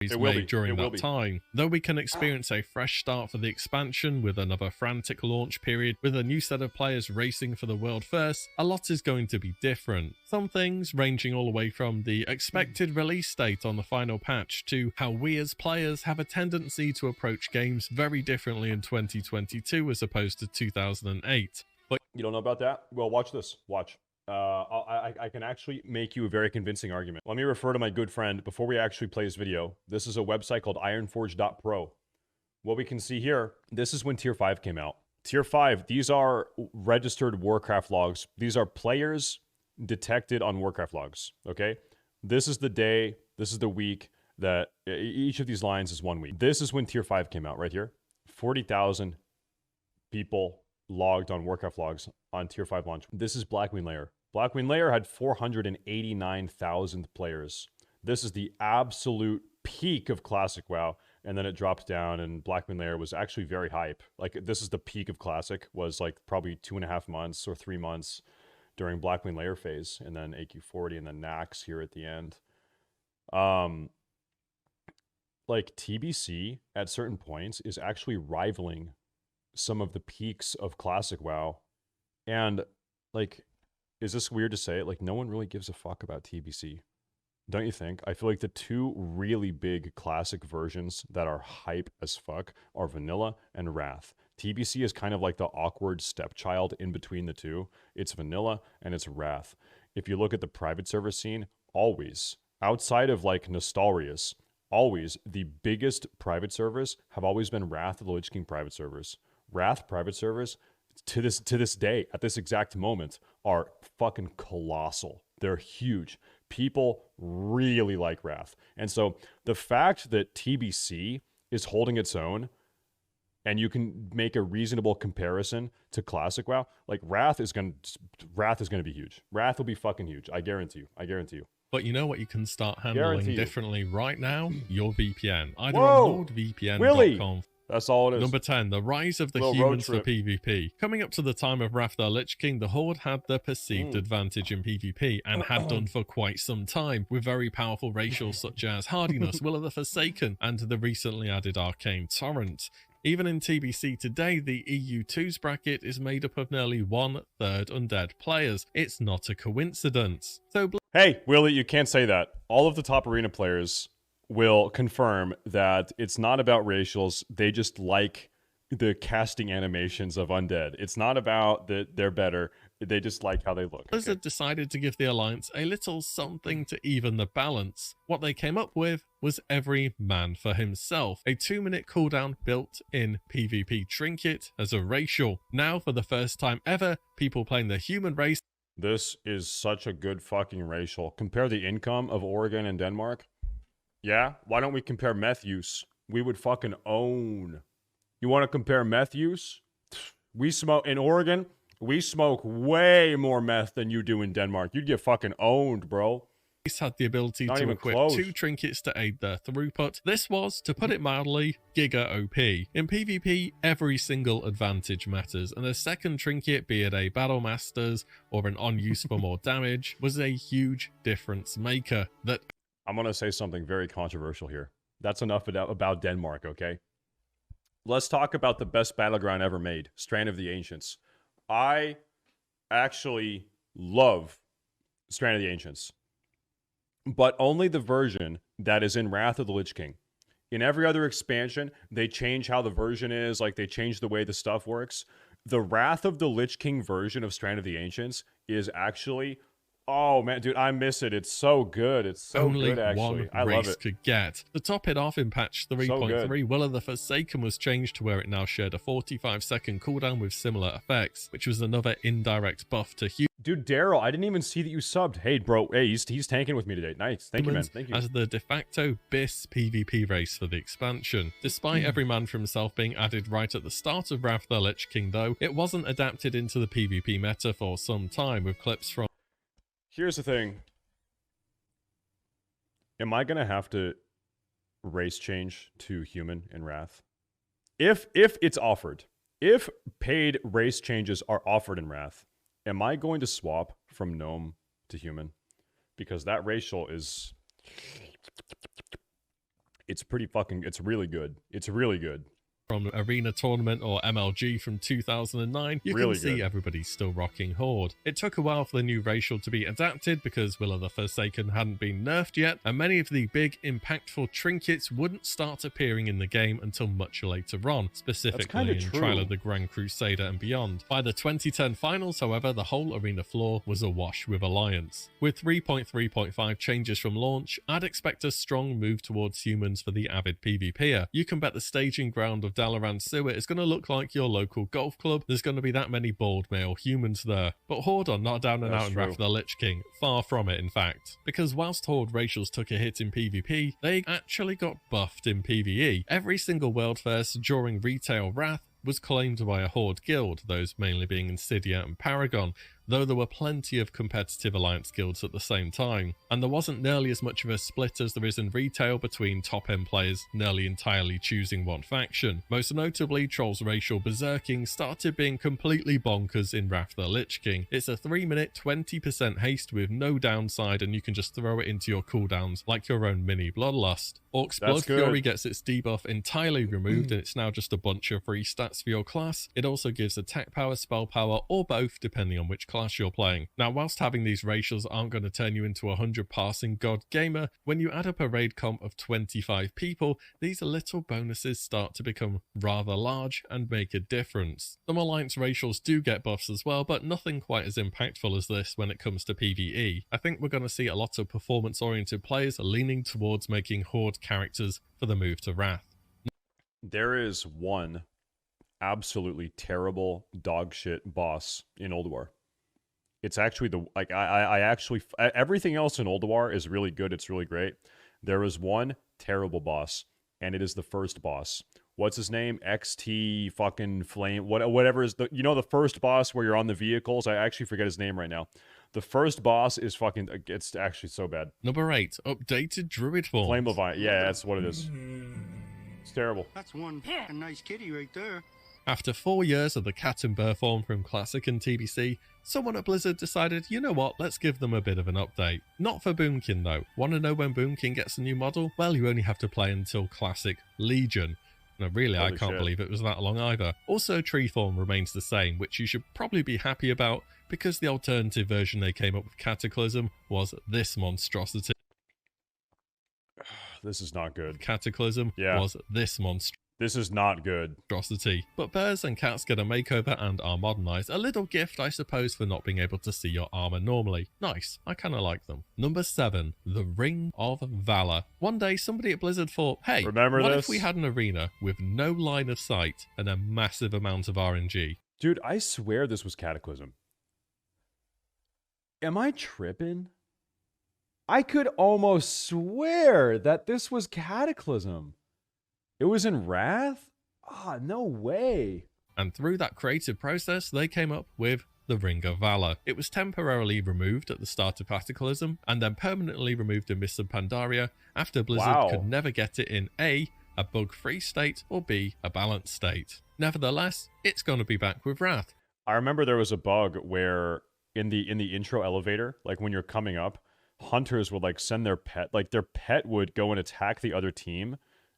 made during that time. Though we can experience a fresh start for the expansion with another frantic launch period with a new set of players racing for the world first, a lot is going to be different. Some things ranging all the way from the expected release date on the final patch to how we as players have a tendency to approach games very differently in 2022 as opposed to 2008. But you don't know about that? Well, watch this. Watch. I can actually make you a very convincing argument. Let me refer to my good friend before we actually play this video. This is a website called ironforge.pro. What we can see here, this is when Tier 5 came out. Tier 5, these are registered Warcraft logs. These are players detected on Warcraft logs, okay? This is the day, this is the week that each of these lines is 1 week. This is when Tier 5 came out right here. 40,000 people logged on Warcraft logs on Tier 5 launch. This is Blackwing Lair. Blackwing Lair had 489,000 players. This is the absolute peak of Classic WoW, and then it drops down, and Blackwing Lair was actually very hype. Like, this is the peak of Classic, was like probably 2.5 months or 3 months during Blackwing Lair phase, and then AQ40 and then Nax here at the end. Like, TBC at certain points is actually rivaling some of the peaks of Classic WoW. And, like, is this weird to say? Like, no one really gives a fuck about TBC. Don't you think? I feel like the two really big classic versions that are hype as fuck are Vanilla and Wrath. TBC is kind of like the awkward stepchild in between the two. It's Vanilla and it's Wrath. If you look at the private server scene, always, outside of like Nostalrius, always the biggest private servers have always been Wrath of the Lich King private servers. Wrath private servers to this day, at this exact moment, are fucking colossal. They're huge. People really like Wrath. And so the fact that TBC is holding its own and you can make a reasonable comparison to Classic WoW, like Wrath is going to be huge. Wrath will be fucking huge. I guarantee you. I guarantee you. But you know what you can start handling differently right now? Your VPN. Either Whoa! on NordVPN.com. That's all it is. Number 10, the rise of the humans for PvP. Coming up to the time of Wrath the Lich King, the Horde had the perceived advantage in PvP, and had done for quite some time, with very powerful racials such as Hardiness, Will of the Forsaken, and the recently added Arcane Torrent. Even in TBC today, the EU2's bracket is made up of nearly 1/3 undead players. It's not a coincidence. So, hey, WillE, you can't say that. All of the top arena players will confirm that it's not about racials. They just like the casting animations of undead. It's not about that they're better. They just like how they look. Blizzard decided to give the Alliance a little something to even the balance. What they came up with was every man for himself, a 2-minute cooldown built in PvP Trinket as a racial. Now, for the first time ever, people playing the human race. This is such a good fucking racial. Compare the income of Oregon and Denmark. Yeah, why don't we compare meth use? We would fucking own. You want to compare meth use? We smoke in Oregon. We smoke way more meth than you do in Denmark. You'd get fucking owned, bro. Had the ability to equip 2 trinkets to aid their throughput. This was, to put it mildly, giga OP. In PvP, every single advantage matters, and a second trinket, be it a Battle Master's or an on use for more damage, was a huge difference maker. That I'm going to say something very controversial here. That's enough about Denmark, okay? Let's talk about the best battleground ever made, Strand of the Ancients. I actually love Strand of the Ancients, but only the version that is in Wrath of the Lich King. In every other expansion, they change how the version is, like they change the way the stuff works. The Wrath of the Lich King version of Strand of the Ancients is actually... Oh man, dude, I miss it. It's so good. It's so good, actually. I love it. Could get. To top it off, in patch 3.3, Will of the Forsaken was changed to where it now shared a 45-second cooldown with similar effects, which was another indirect buff to humans. Dude, Daryl, I didn't even see that you subbed. Hey, bro. Hey, he's tanking with me today. Nice. Thank you, man. Thank you. As the de facto BIS PvP race for the expansion. Despite every man for himself being added right at the start of Wrath the Lich King, though, it wasn't adapted into the PvP meta for some time, with clips from... Here's the thing. Am I going to have to race change to human in Wrath? If it's offered, if paid race changes are offered in Wrath, am I going to swap from gnome to human? Because that racial is It's pretty fucking, it's really good. It's really good. From Arena Tournament or MLG from 2009, you Really can see good. everybody's still rocking Horde. It took a while for the new racial to be adapted because WillE the Forsaken hadn't been nerfed yet, and many of the big impactful trinkets wouldn't start appearing in the game until much later on, specifically in Trial of the Grand Crusader and beyond. By the 2010 finals, however, the whole arena floor was awash with Alliance. With 3.3.5 changes from launch, I'd expect a strong move towards humans for the avid PvPer. You can bet the staging ground of Dalaran Sewer is going to look like your local golf club. There's going to be that many bald male humans there. But Horde are not down and out in Wrath of the Lich King. Far from it, in fact. Because whilst Horde racials took a hit in PvP, they actually got buffed in PvE. Every single World First during retail Wrath was claimed by a Horde guild, those mainly being Insidia and Paragon, though there were plenty of competitive alliance guilds at the same time, and there wasn't nearly as much of a split as there is in retail between top-end players nearly entirely choosing one faction. Most notably, Troll's racial berserking started being completely bonkers in Wrath of the Lich King. It's a 3-minute 20% haste with no downside, and you can just throw it into your cooldowns like your own mini Bloodlust. Orc's Blood Fury gets its debuff entirely removed, and it's now just a bunch of free stats for your class. It also gives attack power, spell power, or both depending on which class you're playing. Now, whilst having these racials aren't going to turn you into a 100 passing god gamer, when you add up a raid comp of 25 people, these little bonuses start to become rather large and make a difference. Some alliance racials do get buffs as well, but nothing quite as impactful as this when it comes to PvE. I think we're going to see a lot of performance oriented players leaning towards making Horde characters for the move to Wrath. There is one absolutely terrible dog shit boss in Old War. It's actually the, like, I actually, everything else in Old War is really good. It's really great. There is one terrible boss, and it is the first boss. What's his name? XT fucking Flame, whatever is the, you know, the first boss where you're on the vehicles? I actually forget his name right now. The first boss is fucking, it's actually so bad. Number 8, updated Druid form. Flame Leviathan. Yeah, that's what it is. It's terrible. That's one fucking nice kitty right there. After 4 years of the cat and bear form from Classic and TBC, someone at Blizzard decided, you know what, let's give them a bit of an update. Not for Boomkin though. Want to know when Boomkin gets a new model? Well, you only have to play until Classic Legion. No, really, I can't believe it was that long either. Also, tree form remains the same, which you should probably be happy about, because the alternative version they came up with Cataclysm was this monstrosity. This is not good. Cataclysm was this monstrosity. This is not good. But bears and cats get a makeover and are modernized. A little gift, I suppose, for not being able to see your armor normally. Nice, I kinda like them. Number 7, the Ring of Valor. One day, somebody at Blizzard thought, hey, what if we had an arena with no line of sight and a massive amount of RNG? Dude, I swear this was Cataclysm. Am I tripping? I could almost swear that this was Cataclysm. It was in Wrath? Ah, no way. And through that creative process, they came up with the Ring of Valor. It was temporarily removed at the start of Cataclysm, and then permanently removed in Mists of Pandaria after Blizzard could never get it in A, a bug-free state, or B, a balanced state. Nevertheless, it's going to be back with Wrath. I remember there was a bug where in the intro elevator, like when you're coming up, hunters would like send their pet, like their pet would go and attack the other team,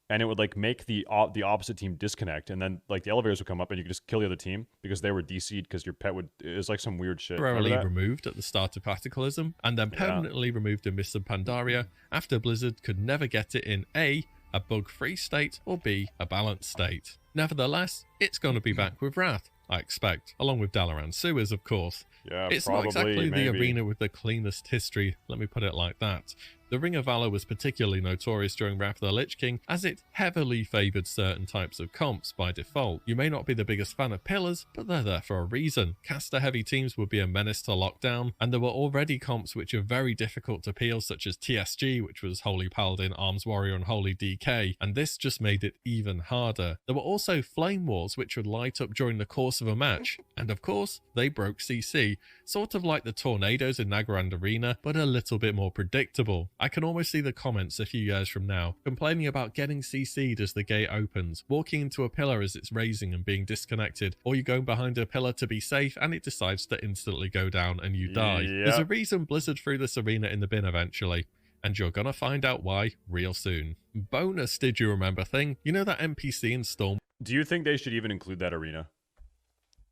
and it would like make the opposite team disconnect, and then like the elevators would come up and you could just kill the other team because they were DC'd because your pet would, it was like some weird shit. Temporarily removed at the start of Cataclysm, and then permanently removed in Mists of Pandaria after Blizzard could never get it in A, a bug-free state, or B, a balanced state. Nevertheless, it's going to be back with Wrath, I expect, along with Dalaran Sewers, of course. Yeah, it's probably, not exactly maybe the arena with the cleanest history, let me put it like that. The Ring of Valor was particularly notorious during Wrath of the Lich King, as it heavily favoured certain types of comps by default. You may not be the biggest fan of pillars, but they're there for a reason. Caster-heavy teams would be a menace to lock down, and there were already comps which are very difficult to peel, such as TSG, which was Holy Paladin, Arms Warrior, and Holy DK, and this just made it even harder. There were also Flame Wars, which would light up during the course of a match, and of course, they broke CC, sort of like the tornadoes in Nagarand Arena, but a little bit more predictable. I can almost see the comments a few years from now, complaining about getting CC'd as the gate opens, walking into a pillar as it's raising and being disconnected, or you go behind a pillar to be safe and it decides to instantly go down and you die. There's a reason Blizzard threw this arena in the bin eventually. And you're gonna find out why real soon. Bonus did you remember thing, you know that NPC in Storm? Do you think they should even include that arena?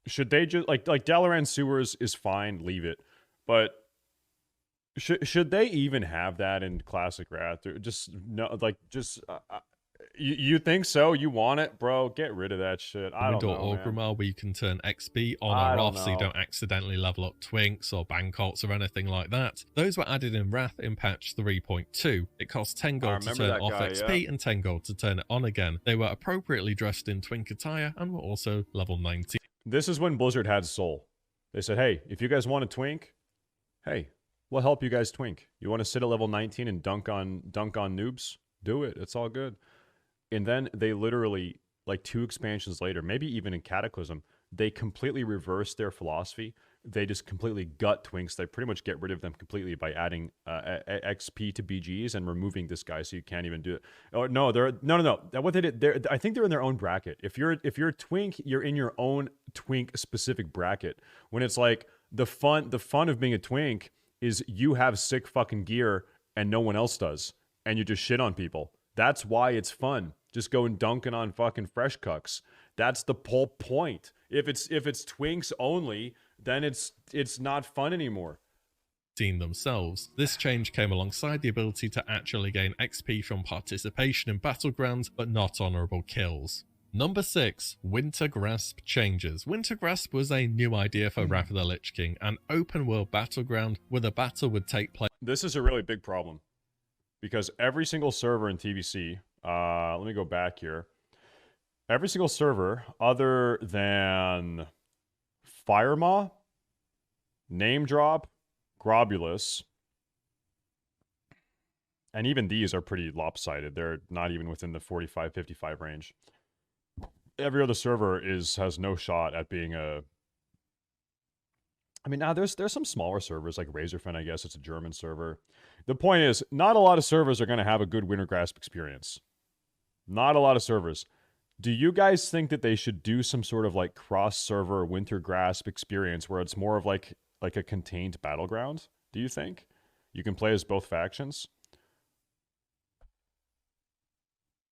Should they just like Dalaran Sewers is fine, leave it. But should they even have that in Classic Wrath? Or just no, like just you think so? You want it, bro? Get rid of that shit. I don't know, Orgrimmar, where you can turn XP on or off so you don't accidentally level up Twinks or Bankolts or anything like that. Those were added in Wrath in patch 3.2. It cost 10 gold to turn off XP and 10 gold to turn it on again. They were appropriately dressed in Twink attire and were also level 19. This is when Blizzard had soul. They said, hey, if you guys want a Twink, hey, we'll help you guys Twink. You want to sit at level 19 and dunk on noobs? Do it. It's all good. And then they literally, like 2 expansions later, maybe even in Cataclysm, they completely reversed their philosophy. They just completely gut Twinks. They pretty much get rid of them completely by adding XP to BGs and removing this guy so you can't even do it. Oh no, no. What they did, I think they're in their own bracket. If you're a Twink, you're in your own Twink specific bracket. When it's like the fun of being a Twink is you have sick fucking gear and no one else does, and you just shit on people. That's why it's fun. Just go and dunking on fucking fresh cucks. That's the whole point. If it's Twinks only, then it's not fun anymore. Themselves. This change came alongside the ability to actually gain XP from participation in battlegrounds, but not honorable kills. Number 6, Wintergrasp changes. Wintergrasp was a new idea for Wrath of the Lich King, an open world battleground where the battle would take place. This is a really big problem because every single server in TBC, let me go back here. Every single server other than Firemaw, Name Drop, Grobulus, and even these are pretty lopsided. They're not even within the 45-55 range. Every other server has no shot at being a... I mean, now there's some smaller servers like Razorfen, I guess. It's a German server. The point is, not a lot of servers are going to have a good Wintergrasp experience. Not a lot of servers. Do you guys think that they should do some sort of like cross-server Wintergrasp experience where it's more of like a contained battleground? Do you think? You can play as both factions?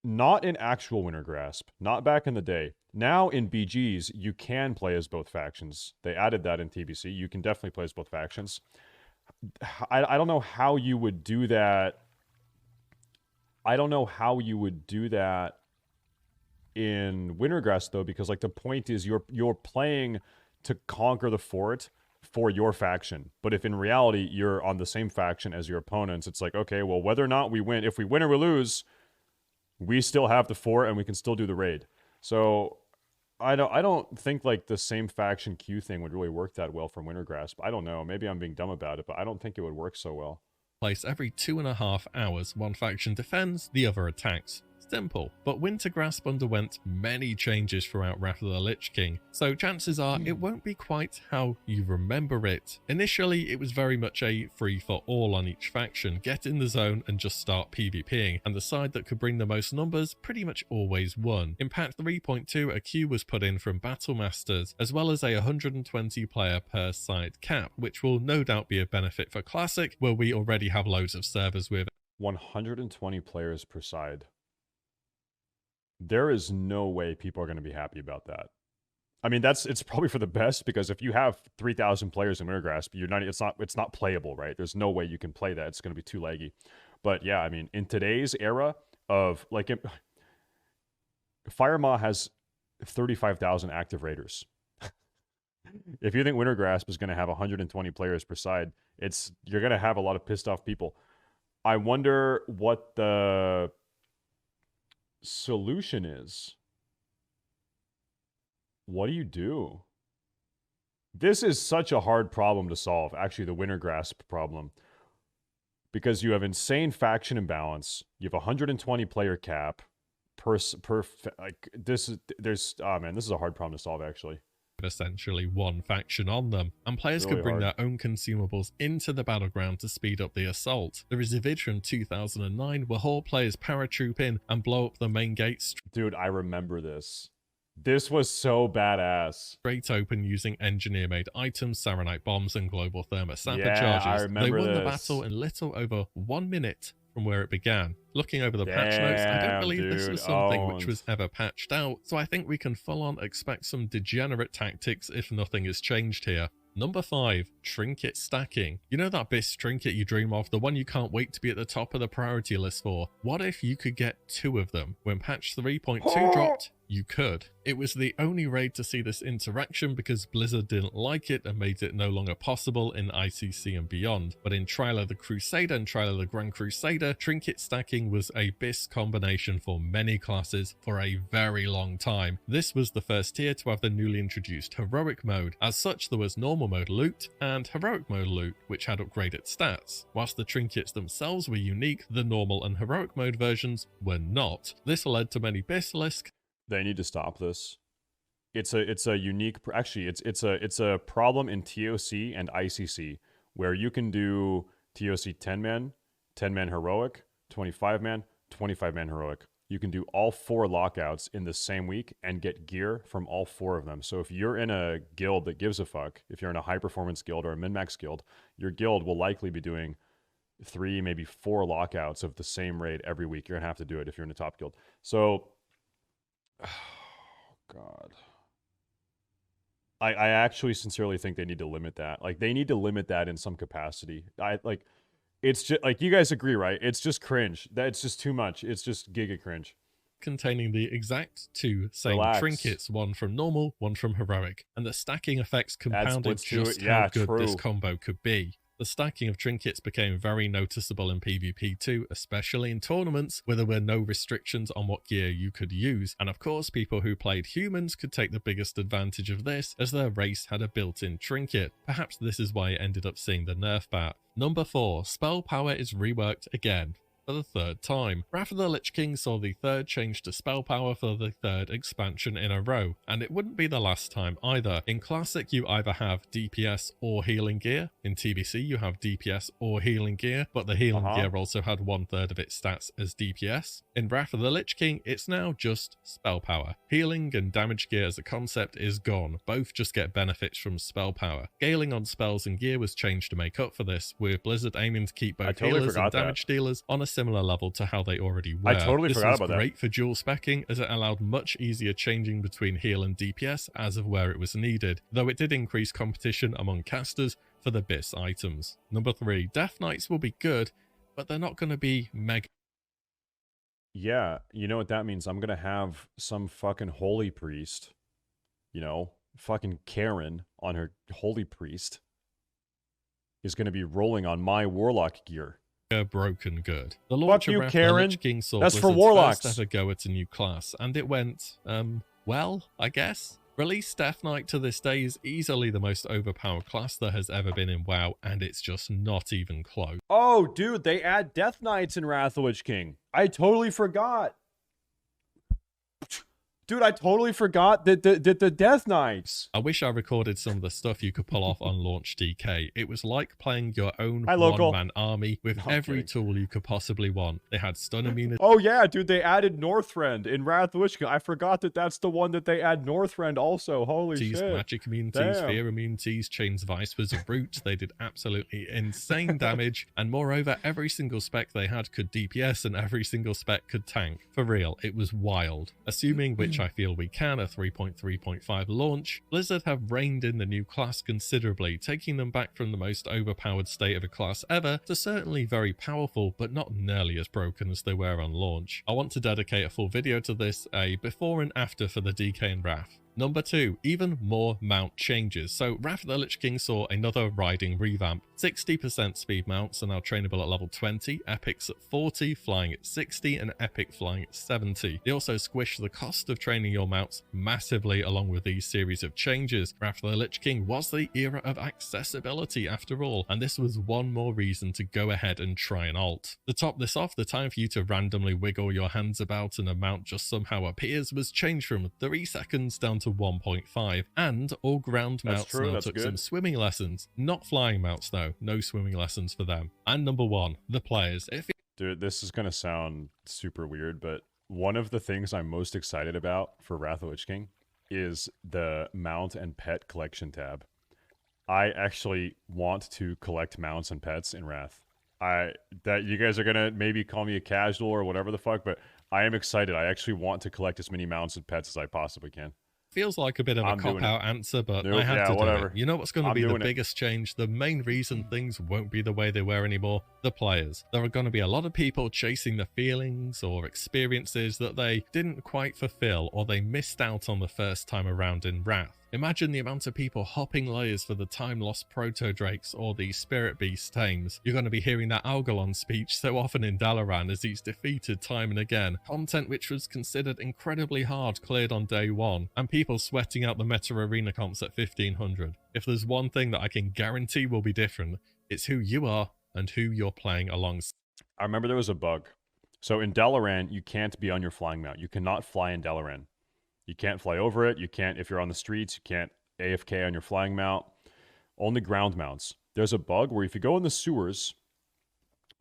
Not in actual Wintergrasp. Not back in the day. Now in BGs, you can play as both factions. They added that in TBC. You can definitely play as both factions. I don't know how you would do that. I don't know how you would do that in Wintergrasp though, because like the point is you're playing to conquer the fort for your faction. But if in reality you're on the same faction as your opponents, it's like, okay, well, whether or not we win, if we win or we lose, we still have the fort and we can still do the raid. So I don't think like the same faction queue thing would really work that well from Wintergrasp. I don't know. Maybe I'm being dumb about it, but I don't think it would work so well. Place every 2.5 hours. One faction defends, the other attacks. Simple, but Wintergrasp underwent many changes throughout Wrath of the Lich King, so chances are it won't be quite how you remember it. Initially, it was very much a free-for-all on each faction, get in the zone and just start PvPing, and the side that could bring the most numbers pretty much always won. In patch 3.2, a queue was put in from Battle Masters, as well as a 120 player per side cap, which will no doubt be a benefit for Classic, where we already have loads of servers with 120 players per side. There is no way people are going to be happy about that. I mean, it's probably for the best, because if you have 3,000 players in Wintergrasp, it's not playable, right? There's no way you can play that. It's going to be too laggy. But yeah, I mean, in today's era of like, Firemaw has 35,000 active raiders. If you think Wintergrasp is going to have 120 players per side, you're going to have a lot of pissed off people. I wonder what the solution is. What do you do? This is such a hard problem to solve, actually, the Wintergrasp problem, because you have insane faction imbalance. You have 120 player cap per like this is a hard problem to solve, actually. Essentially one faction on them, and players really could bring hard. their own consumables into the battleground to speed up the assault. There is a vid from 2009 where HORDE players paratroop in and blow up the main gates. Dude, I remember this. This was so badass. Straight open using engineer-made items, Saronite bombs, and global thermosapper Yeah, charges. I remember They won the this. battle in little over 1 minute from where it began. Looking over the patch Damn, notes, I don't believe this dude, was something which owned. was ever patched out, so I think we can full-on expect some degenerate tactics if nothing is changed here. Number 5, trinket stacking. You know that BIS trinket you dream of, the one you can't wait to be at the top of the priority list for? What if you could get 2 of them? When patch 3.2 dropped, you could. It was the only raid to see this interaction because Blizzard didn't like it and made it no longer possible in ICC and beyond. But in Trial of the Crusader and Trial of the Grand Crusader, trinket stacking was a BIS combination for many classes for a very long time. This was the first tier to have the newly introduced heroic mode. As such, there was normal mode loot and heroic mode loot, which had upgraded stats. Whilst the trinkets themselves were unique, the normal and heroic mode versions were not. This led to many BIS lists. They need to stop this. It's a unique, actually it's a problem in TOC and ICC where you can do TOC 10-man, 10-man heroic, 25-man, 25-man heroic. You can do all 4 lockouts in the same week and get gear from all 4 of them. So if you're in a guild that gives a fuck, if you're in a high performance guild or a min-max guild, your guild will likely be doing 3, maybe 4 lockouts of the same raid every week. You're gonna have to do it if you're in a top guild. So, oh God. I actually sincerely think they need to limit that. Like, they need to limit that in some capacity. It's just, like, you guys agree, right? It's just cringe. That's just too much. It's just giga cringe. Containing the exact 2 same trinkets, one from normal, one from heroic, and the stacking effects compounded just how good this combo could be. The stacking of trinkets became very noticeable in PvP too, especially in tournaments where there were no restrictions on what gear you could use, and of course people who played humans could take the biggest advantage of this as their race had a built-in trinket. Perhaps this is why it ended up seeing the nerf bat. Number 4, spell power is reworked again. For the 3rd time. Wrath of the Lich King saw the 3rd change to spell power for the 3rd expansion in a row, and it wouldn't be the last time either. In Classic you either have DPS or healing gear, in TBC you have DPS or healing gear, but the healing gear also had 1/3 of its stats as DPS. In Wrath of the Lich King it's now just spell power. Healing and damage gear as a concept is gone, both just get benefits from spell power. Scaling on spells and gear was changed to make up for this, with Blizzard aiming to keep both healers and damage dealers on a similar level to how they already were. I totally forgot about that. This was great for dual specking as it allowed much easier changing between heal and DPS as of where it was needed, though it did increase competition among casters for the BIS items. Number 3, Death Knights will be good, but they're not going to be mega. Yeah, you know what that means? I'm going to have some fucking holy priest, you know, fucking Karen on her holy priest is going to be rolling on my warlock gear. Broken good. The launch of Wrath of the Lich King saw That's for Blizzard's warlocks. first ever go at a new class, and it went, well, I guess. Release Death Knight to this day is easily the most overpowered class there has ever been in WoW, and it's just not even close. Oh, dude, they add Death Knights in Wrath of the Lich King. I totally forgot. Dude, I totally forgot that the Death Knights. I wish I recorded some of the stuff you could pull off on Launch DK. It was like playing your own one-man army with every tool you could possibly want. They had stun immunity. Oh yeah, dude, they added Northrend in Wrath of the Lich King. I forgot that that's the one that they add Northrend also. Holy shit. Magic immunities, fear immunities, chains of ice was a brute. They did absolutely insane damage. And moreover, every single spec they had could DPS and every single spec could tank. For real, it was wild. Assuming which I feel we can, a 3.3.5 launch, Blizzard have reined in the new class considerably, taking them back from the most overpowered state of a class ever to certainly very powerful, but not nearly as broken as they were on launch. I want to dedicate a full video to this, a before and after for the DK and Wrath. Number 2, even more mount changes. So Wrath of the Lich King saw another riding revamp. 60% speed mounts are now trainable at level 20, epics at 40, flying at 60, and epic flying at 70. They also squished the cost of training your mounts massively along with these series of changes. Wrath of the Lich King was the era of accessibility after all, and this was one more reason to go ahead and try and alt. To top this off, the time for you to randomly wiggle your hands about and a mount just somehow appears was changed from 3 seconds down to 1.5, and all ground mounts now took some swimming lessons. Not flying mounts though, no swimming lessons for them. And number 1, the players. Dude, this is gonna sound super weird, but one of the things I'm most excited about for Wrath of the Lich King is the mount and pet collection tab. I actually want to collect mounts and pets in Wrath. That you guys are gonna maybe call me a casual or whatever the fuck, but I am excited. I actually want to collect as many mounts and pets as I possibly can. Feels like a bit of a cop-out answer, but I had to do it. You know what's going to be the biggest change? The main reason things won't be the way they were anymore? The players. There are going to be a lot of people chasing the feelings or experiences that they didn't quite fulfill or they missed out on the first time around in Wrath. Imagine the amount of people hopping layers for the time-lost proto-drakes or the spirit beast tames. You're going to be hearing that Algalon speech so often in Dalaran as he's defeated time and again. Content which was considered incredibly hard cleared on day one, and people sweating out the meta arena comps at 1500. If there's one thing that I can guarantee will be different, it's who you are and who you're playing alongside. I remember there was a bug. So in Dalaran, you can't be on your flying mount. You cannot fly in Dalaran. You can't fly over it. You can't, if you're on the streets, you can't AFK on your flying mount. Only ground mounts. There's a bug where if you go in the sewers,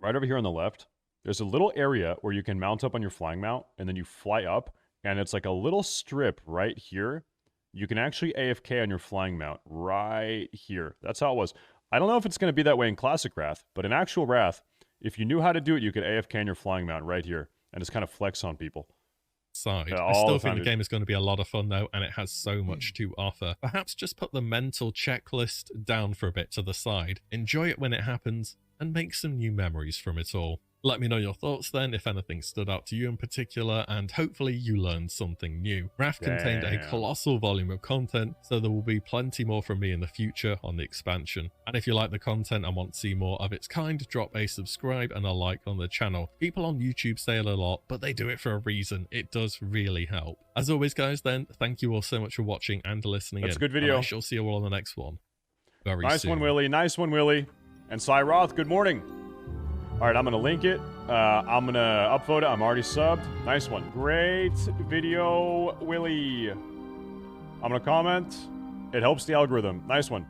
right over here on the left, there's a little area where you can mount up on your flying mount, and then you fly up, and it's like a little strip right here. You can actually AFK on your flying mount right here. That's how it was. I don't know if it's going to be that way in Classic Wrath, but in actual Wrath, if you knew how to do it, you could AFK on your flying mount right here, and just kind of flex on people. Side. I still think the game is going to be a lot of fun though, and it has so much to offer. Perhaps just put the mental checklist down for a bit to the side, enjoy it when it happens, and make some new memories from it all. Let me know your thoughts then, if anything stood out to you in particular, and hopefully you learned something new. Wrath contained a colossal volume of content, so there will be plenty more from me in the future on the expansion. And if you like the content and want to see more of its kind, drop a subscribe and a like on the channel. People on YouTube say it a lot, but they do it for a reason. It does really help. As always guys then, thank you all so much for watching and listening in. That's a good video. And I shall see you all on the next one very soon. Nice one, WillE. Nice one, WillE. And Cyroth, good morning. All right, I'm going to link it. I'm going to upvote it. I'm already subbed. Nice one. Great video, WillE. I'm going to comment. It helps the algorithm. Nice one.